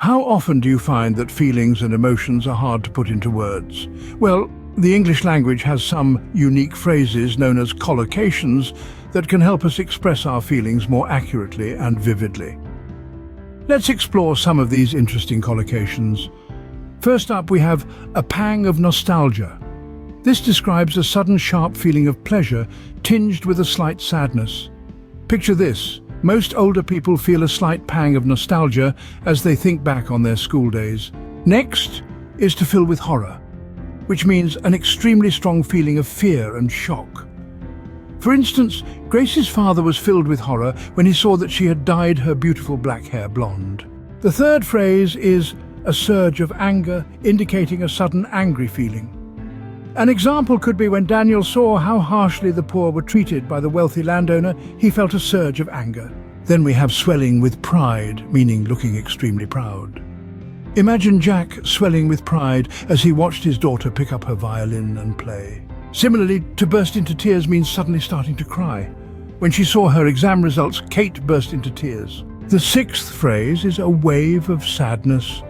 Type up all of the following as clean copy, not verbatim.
How often do you find that feelings and emotions are hard to put into words? Well, the English language has some unique phrases known as collocations that can help us express our feelings more accurately and vividly. Let's explore some of these interesting collocations. First up, we have a pang of nostalgia. This describes a sudden sharp feeling of pleasure tinged with a slight sadness. Picture this. Most older people feel a slight pang of nostalgia as they think back on their school days. Next is to fill with horror, which means an extremely strong feeling of fear and shock. For instance, Grace's father was filled with horror when he saw that she had dyed her beautiful black hair blonde. The third phrase is a surge of anger, indicating a sudden angry feeling. An example could be when Daniel saw how harshly the poor were treated by the wealthy landowner, he felt a surge of anger. Then we have swelling with pride, meaning looking extremely proud. Imagine Jack swelling with pride as he watched his daughter pick up her violin and play. Similarly, to burst into tears means suddenly starting to cry. When she saw her exam results, Kate burst into tears. The sixth phrase is a wave of sadness.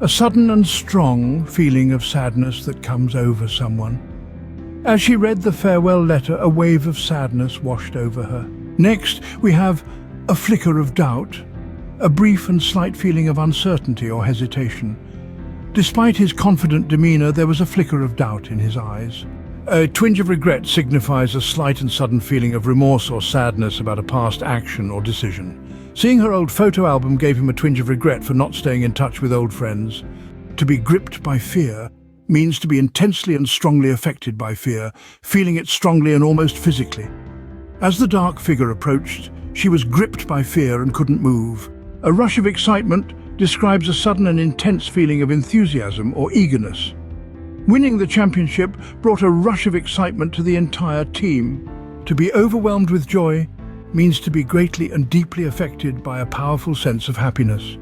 A sudden and strong feeling of sadness that comes over someone. As she read the farewell letter, a wave of sadness washed over her. Next, we have a flicker of doubt, a brief and slight feeling of uncertainty or hesitation. Despite his confident demeanor, there was a flicker of doubt in his eyes. A twinge of regret signifies a slight and sudden feeling of remorse or sadness about a past action or decision. Seeing her old photo album gave him a twinge of regret for not staying in touch with old friends. To be gripped by fear means to be intensely and strongly affected by fear, feeling it strongly and almost physically. As the dark figure approached, she was gripped by fear and couldn't move. A rush of excitement describes a sudden and intense feeling of enthusiasm or eagerness. Winning the championship brought a rush of excitement to the entire team. To be overwhelmed with joy means to be greatly and deeply affected by a powerful sense of happiness.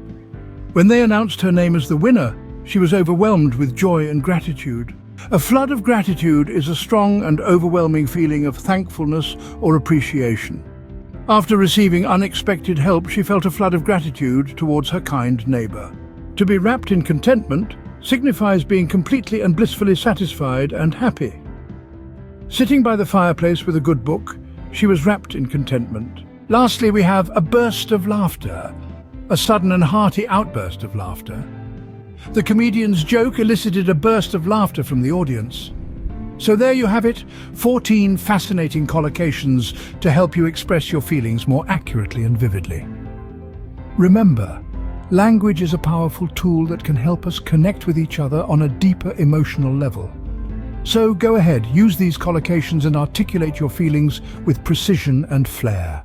When they announced her name as the winner, she was overwhelmed with joy and gratitude. A flood of gratitude is a strong and overwhelming feeling of thankfulness or appreciation. After receiving unexpected help, she felt a flood of gratitude towards her kind neighbor. To be wrapped in contentment signifies being completely and blissfully satisfied and happy. Sitting by the fireplace with a good book, she was wrapped in contentment. Lastly, we have a burst of laughter, a sudden and hearty outburst of laughter. The comedian's joke elicited a burst of laughter from the audience. So there you have it, 14 fascinating collocations to help you express your feelings more accurately and vividly. Remember, language is a powerful tool that can help us connect with each other on a deeper emotional level. So go ahead, use these collocations and articulate your feelings with precision and flair.